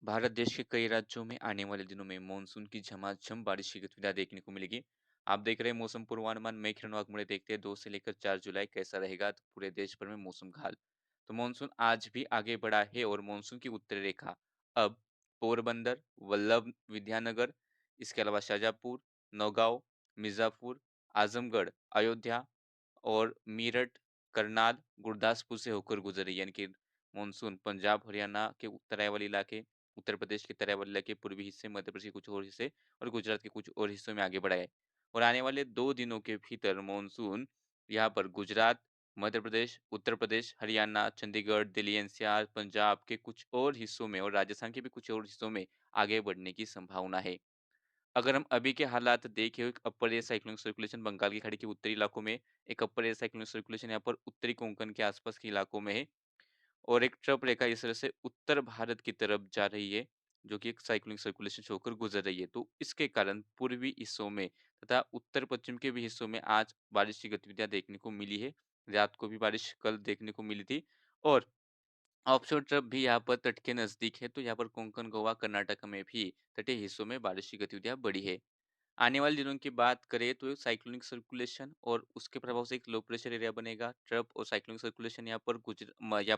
भारत देश के कई राज्यों में आने वाले दिनों में मानसून की झमाझम बारिश की गतिविधियां देखने को मिलेगी। आप देख रहे हैं मौसम पूर्वानुमान, मैं किरण वाघमोड़े। देखते हैं 2 से लेकर 4 जुलाई कैसा रहेगा तो पूरे देश भर में मौसम का हाल। तो मानसून आज भी आगे बढ़ा है और मानसून की उत्तरी रेखा अब पोरबंदर, वल्लभ विद्यानगर, इसके अलावा शाहजहाँपुर, नौगांव, मिर्जापुर, आजमगढ़, अयोध्या और मेरठ, करनाल, गुरदासपुर से होकर गुजर रही है। यानी कि मानसून पंजाब, हरियाणा के तराई वाले इलाके, उत्तर प्रदेश के तराई वाले इलाके, पूर्वी हिस्से, मध्य प्रदेश के कुछ और हिस्से और गुजरात के कुछ और हिस्सों में आगे बढ़ा है। और आने वाले 2 दिनों के भीतर मानसून यहाँ पर गुजरात, मध्य प्रदेश, उत्तर प्रदेश, हरियाणा, चंडीगढ़, दिल्ली एनसीआर, पंजाब के कुछ और हिस्सों में और राजस्थान के भी कुछ और हिस्सों में आगे बढ़ने की संभावना है। अगर हम अभी के हालात देखें, एक upper air cyclonic circulation Bengal की खाड़ी के उत्तरी इलाकों में, एक अपर एयर साइक्लोनिक सर्कुलेशन यहाँ पर उत्तरी कोंकण के आसपास के इलाकों में है और एक ट्रफ रेखा इस तरह से उत्तर भारत की तरफ जा रही है, जो कि एक साइक्लोनिक सर्कुलेशन से होकर गुजर रही है। तो इसके कारण पूर्वी हिस्सों में तथा उत्तर पश्चिम के भी हिस्सों में आज बारिश की गतिविधियां देखने को मिली है। रात को भी बारिश कल देखने को मिली थी और ऑफशोर ट्रफ भी यहाँ पर तट के नजदीक है, तो यहाँ पर कोंकण, गोवा, कर्नाटक में भी तटीय हिस्सों में बारिश की गतिविधियां बढ़ी है। आने वाले दिनों की बात करें तो साइक्लोनिक सर्कुलेशन और उसके प्रभाव से एक लो प्रेशर एरिया बनेगा। ट्रफ और साइक्लोनिक सर्कुलेशन यहाँ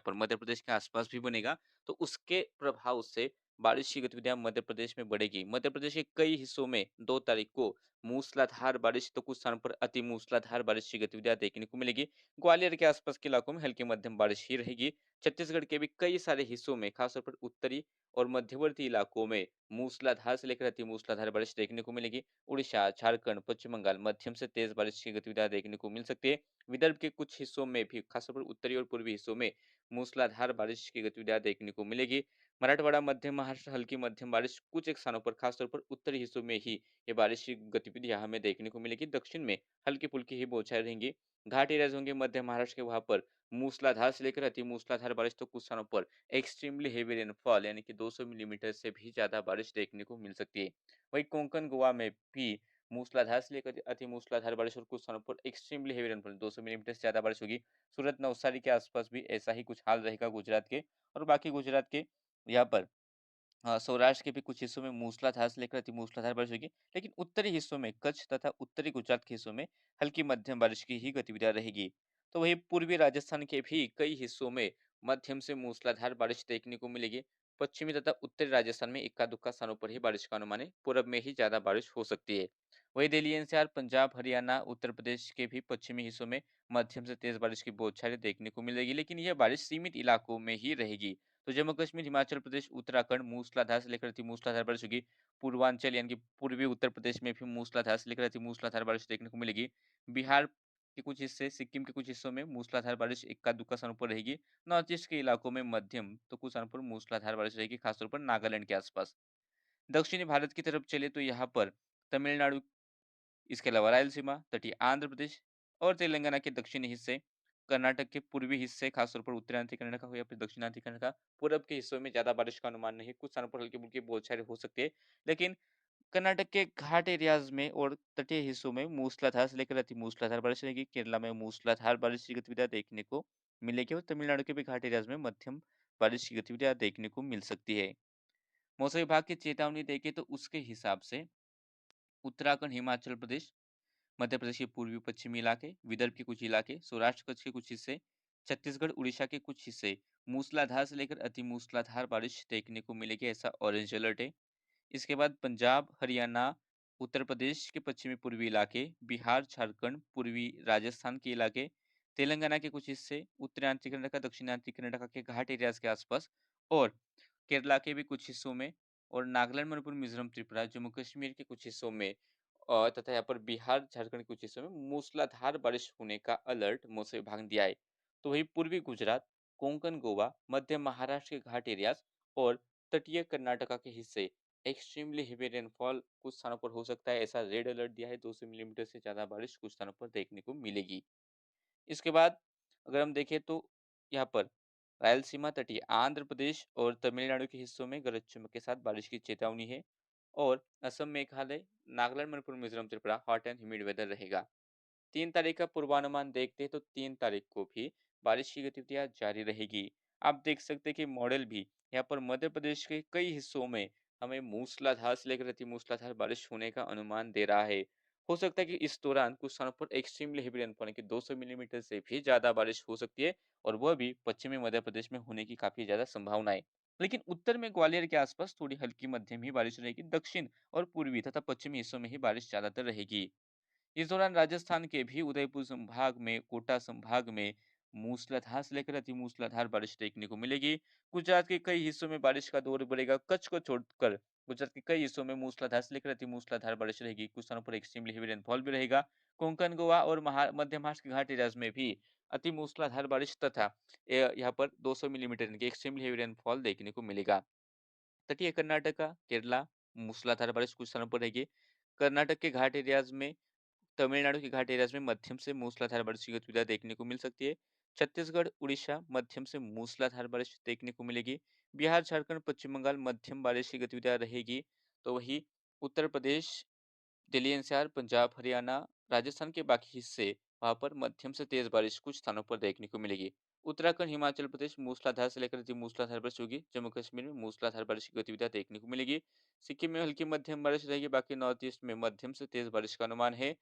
पर मध्य प्रदेश के आसपास भी बनेगा। तो उसके प्रभाव से बारिश की गतिविधियां मध्य प्रदेश में बढ़ेगी। मध्य प्रदेश के कई हिस्सों में 2 तारीख को मूसलाधार बारिश तो कुछ स्थानों पर अति मूसलाधार बारिश की गतिविधियां देखने को मिलेगी। ग्वालियर के आसपास के इलाकों में हल्की मध्यम बारिश ही रहेगी। छत्तीसगढ़ के भी कई सारे हिस्सों में, खासतौर पर उत्तरी और मध्यवर्ती इलाकों में मूसलाधार से लेकर अति मूसलाधार बारिश देखने को मिलेगी। उड़ीसा, झारखंड, पश्चिम बंगाल मध्यम से तेज बारिश की गतिविधियां देखने को मिल सकती है। विदर्भ के कुछ हिस्सों में भी, खासतौर पर उत्तरी और पूर्वी हिस्सों में मूसलाधार बारिश की गतिविधियां देखने को मिलेगी। मराठवाड़ा, मध्य महाराष्ट्र हल्की मध्यम बारिश, कुछ एक स्थानों पर खासतौर पर उत्तरी हिस्सों में ही ये बारिश की गतिविधियां हमें देखने को मिलेगी। दक्षिण में हल्की फुल्की ही बौछारें रहेंगी। घाट एरियाज होंगे मध्य महाराष्ट्र के, वहां पर मूसलाधार से लेकर अति मूसलाधार बारिश तो कुछ स्थानों पर एक्सट्रीमली हेवी रेनफॉल यानी कि 200 मिलीमीटर से भी ज्यादा बारिश देखने को मिल सकती है। वहीं कोंकण, गोवा में भी मूसलाधार से लेकर अति मूसलाधार बारिश और कुछ स्थानों पर एक्सट्रीमली हेवी रेनफॉल 200 मिलीमीटर से ज्यादा बारिश होगी। सूरत, नवसारी के आसपास भी ऐसा ही कुछ हाल रहेगा गुजरात के। और बाकी गुजरात के यहाँ पर सौराष्ट्र के भी कुछ हिस्सों में मूसलाधार से लेकर अति मूसलाधार बारिश होगी। लेकिन उत्तरी हिस्सों में, कच्छ तथा उत्तरी गुजरात के हिस्सों में हल्की मध्यम बारिश की ही गतिविधियां रहेगी। तो वहीं पूर्वी राजस्थान के भी कई हिस्सों में मध्यम से मूसलाधार बारिश देखने को मिलेगी। पश्चिमी तथा उत्तरी राजस्थान में इक्का दुक्का स्थानों पर ही बारिश का अनुमान है। पूरब में ही ज्यादा बारिश हो सकती है। वही दिल्ली एनसीआर, पंजाब, हरियाणा, उत्तर प्रदेश के भी पश्चिमी हिस्सों में मध्यम से तेज बारिश की बौछारें देखने को मिलेगी, लेकिन यह बारिश सीमित इलाकों में ही रहेगी। तो जम्मू कश्मीर, हिमाचल प्रदेश, उत्तराखंड मूसलाधार से लेकर अति मूसलाधार बारिश होगी। पूर्वांचल यानी कि पूर्वी उत्तर प्रदेश में भी मूसलाधार से लेकर अति मूसलाधार बारिश देखने को मिलेगी। बिहार के कुछ हिस्से, सिक्किम के कुछ हिस्सों में मूसलाधार बारिश इक्का दुक्का स्थानों पर रहेगी। नॉर्थ ईस्ट के इलाकों में मध्यम तो कुछ स्थानों पर मूसलाधार बारिश रहेगी, खासतौर पर नागालैंड के आसपास। दक्षिणी भारत की तरफ चले तो यहाँ पर तमिलनाडु, इसके अलावा रायलसीमा, तटीय आंध्र प्रदेश और तेलंगाना के दक्षिणी हिस्से, कर्नाटक के पूर्वी हिस्से, खासतौर पर उत्तरांचल कर्नाटक हो या फिर दक्षिणांचल कर्नाटक, पूरब के हिस्सों में ज्यादा बारिश का अनुमान नहीं है। कुछ स्थानों पर हल्की फुल्की बौछारें हो सकती है। लेकिन कर्नाटक के घाट एरियाज में और तटीय हिस्सों में मूसलाधार से लेकर अति मूसलाधार बारिश रहेगी। केरला में मूसलाधार बारिश की गतिविधियां देखने को मिलेगी और तमिलनाडु के भी घाट एरियाज में मध्यम बारिश की गतिविधियां देखने को मिल सकती है। मौसम विभाग की चेतावनी देखे तो उसके हिसाब से उत्तराखंड, हिमाचल प्रदेश, मध्य प्रदेश के पूर्वी पश्चिमी इलाके, विदर्भ के कुछ इलाके, सौराष्ट्र कच्छ के कुछ हिस्से, छत्तीसगढ़, उड़ीसा के कुछ हिस्से मूसलाधार से लेकर अति मूसलाधार बारिश देखने को मिलेगी, ऐसा ऑरेंज अलर्ट है। इसके बाद पंजाब, हरियाणा, उत्तर प्रदेश के पश्चिमी पूर्वी इलाके, बिहार, झारखंड, पूर्वी राजस्थान के इलाके, तेलंगाना के कुछ हिस्से, उत्तरांचल कर्नाटक, दक्षिणांचल कर्नाटक के घाट एरियाज के आसपास और केरला के भी कुछ हिस्सों में और नागालैंड, मणिपुर, मिजोरम, त्रिपुरा, जम्मू कश्मीर के कुछ हिस्सों में तथा यहाँ पर बिहार, झारखंड के कुछ हिस्सों में मूसलाधार बारिश होने का अलर्ट मौसम विभाग ने दिया है। तो वही पूर्वी गुजरात, कोंकण, गोवा, मध्य महाराष्ट्र के घाट एरियाज और तटीय कर्नाटका के हिस्से एक्सट्रीमली हेवी रेनफॉल कुछ स्थानों पर हो सकता है, ऐसा रेड अलर्ट दिया है। 200 मिलीमीटर से ज्यादा बारिश कुछ स्थानों पर देखने को मिलेगी। इसके बाद अगर हम देखें तो यहाँ पर रायलसीमा, तटीय आंध्र प्रदेश और तमिलनाडु के हिस्सों में गरज चमक के साथ बारिश की चेतावनी है। और Assam, Meghalaya, Nagaland, Manipur, Mizoram, Tripura hot and humid weather रहेगा। 3 तारीख का पूर्वानुमान देखते हैं तो 3 तारीख को भी बारिश की गतिविधियां जारी रहेगी। आप देख सकते हैं कि मॉडल भी यहाँ पर मध्य प्रदेश के कई हिस्सों में हमें मूसलाधार से लेकर अति मूसलाधार बारिश होने का अनुमान दे रहा है। हो सकता है कि इस दौरान कुछ स्थानों पर एक्सट्रीमली हेवी रेनफॉल की 200 मिलीमीटर से भी ज्यादा बारिश हो सकती है, और वह भी पश्चिमी मध्य प्रदेश में होने की काफी ज्यादा संभावना है। लेकिन उत्तर में ग्वालियर के आसपास थोड़ी हल्की मध्यम ही बारिश रहेगी। दक्षिण और पूर्वी तथा पश्चिमी हिस्सों में ही बारिश ज्यादातर रहेगी। इस दौरान राजस्थान के भी उदयपुर संभाग में, कोटा संभाग में मूसलाधार से लेकर अति मूसलाधार बारिश देखने को मिलेगी। गुजरात के कई हिस्सों में बारिश का दौर बढ़ेगा। कच्छ को छोड़कर गुजरात के कई हिस्सों में मूसलाधार से लेकर अति मूसलाधार बारिश रहेगी। कुछ स्थानों पर एक्सट्रीमली हेवी रेनफॉल भी रहेगा। कोंकण, गोवा और मध्य महाराष्ट्र के घाटी राज्य में भी अति मूसलाधार बारिश तथा यहाँ पर 200 मिलीमीटर की एक्सट्रीमली हेवी रेनफॉल देखने को मिलेगा। तटीय कर्नाटका, केरला मूसलाधार बारिश कुछ स्थानों पर रहेगी। कर्नाटक के घाट एरियाज में, तमिलनाडु के घाट एरियाज में मध्यम से मूसलाधार बारिश की गतिविधियां देखने को मिल सकती है। छत्तीसगढ़, उड़ीसा मध्यम से मूसलाधार बारिश देखने को मिलेगी। बिहार, झारखंड, पश्चिम बंगाल मध्यम बारिश की गतिविधियां रहेगी। तो वही उत्तर प्रदेश, दिल्ली एनसीआर, पंजाब, हरियाणा, राजस्थान के बाकी हिस्से, वहां पर मध्यम से तेज बारिश कुछ स्थानों पर देखने को मिलेगी। उत्तराखंड, हिमाचल प्रदेश मूसलाधार से लेकर अति मूसलाधार बारिश होगी। जम्मू कश्मीर में मूसलाधार बारिश की गतिविधियां देखने को मिलेगी। सिक्किम में हल्की मध्यम बारिश रहेगी। बाकी नॉर्थ ईस्ट में मध्यम से तेज बारिश का अनुमान है।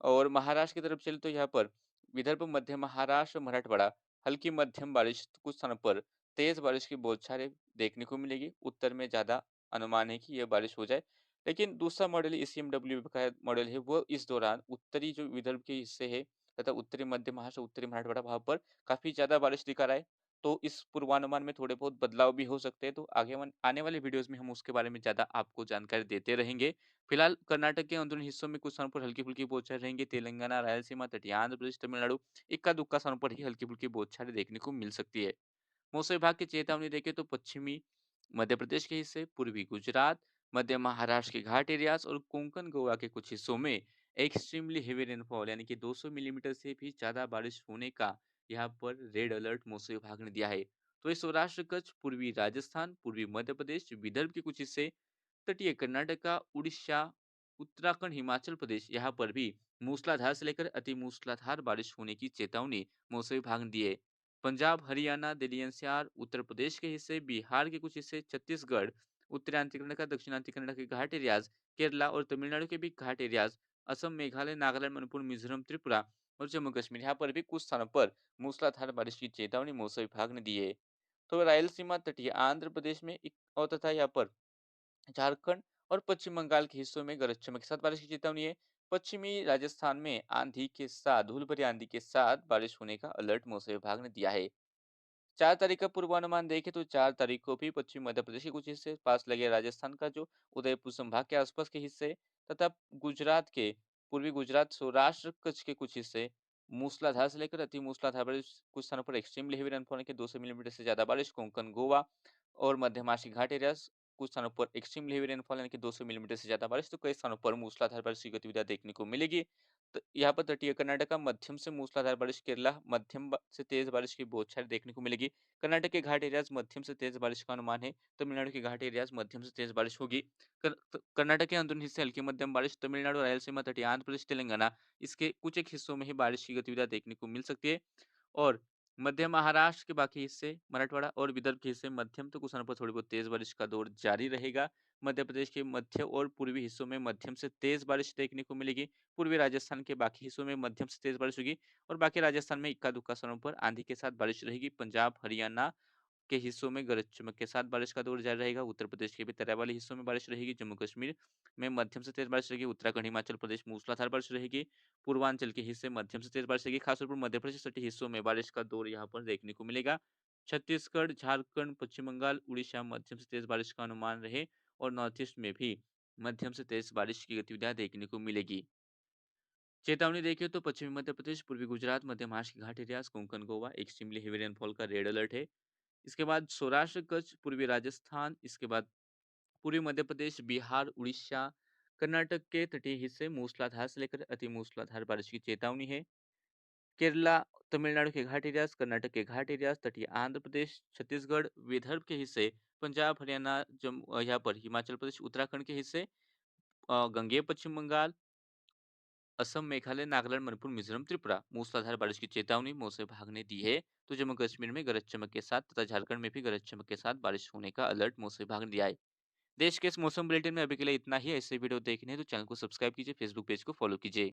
और महाराष्ट्र की तरफ चले तो यहाँ पर विदर्भ, मध्य महाराष्ट्र, मराठवाड़ा हल्की मध्यम बारिश, कुछ स्थानों पर तेज बारिश की बौछारें देखने को मिलेगी। उत्तर में ज्यादा अनुमान है कि यह बारिश हो जाए। लेकिन दूसरा मॉडल ECMW का मॉडल है, वो इस दौरान उत्तरी जो विदर्भ के हिस्से है तथा उत्तरी मध्य महाराष्ट्र, उत्तरी मराठवाड़ा, वहां पर काफी ज्यादा बारिश दिखा रहा है। तो इस पूर्वानुमान में थोड़े बहुत बदलाव भी हो सकते हैं। तो आगे आने वाले वीडियोस में हम उसके बारे में ज्यादा आपको जानकारी देते रहेंगे। फिलहाल कर्नाटक के अंदरूनी हिस्सों में कुछ स्थानों पर हल्की-फुल्की बौछारें रहेंगी। तेलंगाना, रायलसीमा, तटीय आंध्र प्रदेश, तमिलनाडु इक्का-दुक्का स्थानों पर ही हल्की-फुल्की बौछारें देखने को मिल सकती है। मौसम विभाग की चेतावनी देखें तो पश्चिमी मध्य प्रदेश के हिस्से, पूर्वी गुजरात, मध्य महाराष्ट्र के घाट एरियाज और कोंकण गोवा के कुछ हिस्सों में एक्सट्रीमली हेवी रेनफॉल यानी कि 200 मिलीमीटर से भी ज्यादा बारिश होने का यहाँ पर रेड अलर्ट मौसम विभाग ने दिया है। तो इस सौराष्ट्र कच्छ, पूर्वी राजस्थान, पूर्वी मध्य प्रदेश, विदर्भ के कुछ हिस्से, तटीय कर्नाटका, उड़ीसा, उत्तराखंड, हिमाचल प्रदेश यहाँ पर भी मूसलाधार से लेकर अति मूसलाधार बारिश होने की चेतावनी मौसम विभाग ने दी है। पंजाब, हरियाणा, दिल्ली एनसीआर, उत्तर प्रदेश के हिस्से, बिहार के कुछ हिस्से, छत्तीसगढ़, उत्तरांचल कर्नाटक, दक्षिणांचल कर्नाटक के घाट एरियाज, केरला और तमिलनाडु के भी घाट एरियाज, असम, मेघालय, नागालैंड, मणिपुर, मिजोरम, त्रिपुरा और जम्मू कश्मीर यहाँ पर भी कुछ स्थानों पर मूसलाधार बारिश की चेतावनी मौसम विभाग ने दी है। तो रायलसीमा, तटीय आंध्र प्रदेश में और तथा यहाँ पर झारखंड और पश्चिम बंगाल के हिस्सों में गरज चमक के साथ बारिश की चेतावनी है। पश्चिमी राजस्थान में आंधी के साथ, धूल भरी आंधी के साथ बारिश होने का अलर्ट मौसम विभाग ने दिया है। 4 तारीख का पूर्वानुमान देखें तो 4 तारीख को भी पश्चिम मध्य प्रदेश के कुछ हिस्से, पास लगे राजस्थान का जो उदयपुर संभाग के आसपास के हिस्से तथा गुजरात के, पूर्वी गुजरात, सौराष्ट्र, कच्छ के कुछ हिस्से मूसलाधार से लेकर अति मूसलाधार बारिश, कुछ स्थानों पर एक्सट्रीमली हेवी रेनफॉल के 200 मिलीमीटर से ज्यादा बारिश। कोंकण, गोवा और मध्य महाराष्ट्र के घाट एरियाज कुछ स्थानों पर एक्सट्रीमली हेवी रेनफॉल यानी कि 200 मिलीमीटर से ज्यादा बारिश। तो कई स्थानों पर मूसलाधार बारिश की गतिविधियां देखने को मिलेगी। यहाँ पर तटीय कर्नाटक मध्यम से मूसलाधार बारिश, केरला मध्यम से तेज बारिश की बौछारें देखने को मिलेगी। कर्नाटक के घाट एरियाज मध्यम से तेज बारिश का अनुमान है। तमिलनाडु के घाट एरियाज मध्यम से तेज बारिश होगी। कर्नाटक के अंदरूनी हिस्से हल्की मध्यम बारिश। तमिलनाडु, रायलसीमा, तटीय आंध्र प्रदेश, तेलंगाना इसके कुछ एक हिस्सों में ही बारिश की गतिविधियां देखने को मिल सकती है। और मध्य महाराष्ट्र के बाकी हिस्से, मराठवाड़ा और विदर्भ के हिस्से मध्यम तो कुछ स्थानों पर थोड़ी बहुत तेज बारिश का दौर जारी रहेगा। मध्य प्रदेश के मध्य और पूर्वी हिस्सों में मध्यम से तेज बारिश देखने को मिलेगी। पूर्वी राजस्थान के बाकी हिस्सों में मध्यम से तेज बारिश होगी। और बाकी राजस्थान में इक्का दुक्का स्थानों पर आंधी के साथ बारिश रहेगी। पंजाब, हरियाणा के हिस्सों में गरज चमक के साथ बारिश का दौर जारी रहेगा। उत्तर प्रदेश के भी तराई हिस्सों में बारिश रहेगी। जम्मू कश्मीर में मध्यम से तेज बारिश रहेगी। उत्तराखंड, हिमाचल प्रदेश मूसलाधार बारिश रहेगी। पूर्वांचल के हिस्से मध्यम से तेज बारिश रहेगी। खासतौर पर मध्य प्रदेश तटीय हिस्सों में बारिश का दौर यहाँ पर देखने को मिलेगा। छत्तीसगढ़, झारखंड, पश्चिम बंगाल, उड़ीसा मध्यम से तेज बारिश का अनुमान रहे। और नॉर्थ ईस्ट में भी मध्यम से तेज बारिश की गतिविधियां देखने को मिलेगी। चेतावनी देखिए तो पश्चिमी मध्य प्रदेश, पूर्वी गुजरात, मध्य महाराष्ट्र के ghat areas, Konkan, Goa extremely heavy rainfall का रेड अलर्ट है। इसके बाद सौराष्ट्र, कच्छ, पूर्वी राजस्थान, इसके बाद पूर्वी मध्य प्रदेश, बिहार, उड़ीसा, कर्नाटक के तटीय हिस्से मूसलाधार से लेकर अति मूसलाधार बारिश की चेतावनी है। केरला, तमिलनाडु के घाट एरियाज, कर्नाटक के घाट एरियाज, तटीय आंध्र प्रदेश, छत्तीसगढ़, विदर्भ के हिस्से, पंजाब, हरियाणा, यहाँ पर हिमाचल प्रदेश, उत्तराखंड के हिस्से, गंगेय पश्चिम बंगाल, असम, मेघालय, नागालैंड, मणिपुर, मिजोरम, त्रिपुरा मूसलाधार बारिश की चेतावनी मौसम विभाग ने दी है। तो जम्मू कश्मीर में गरज चमक के साथ तथा झारखंड में भी गरज चमक के साथ बारिश होने का अलर्ट मौसम विभाग ने दिया है। देश के इस मौसम बुलेटिन में अभी के लिए इतना ही है। ऐसे वीडियो देखने हैं तो चैनल को सब्सक्राइब कीजिए, फेसबुक पेज को फॉलो कीजिए।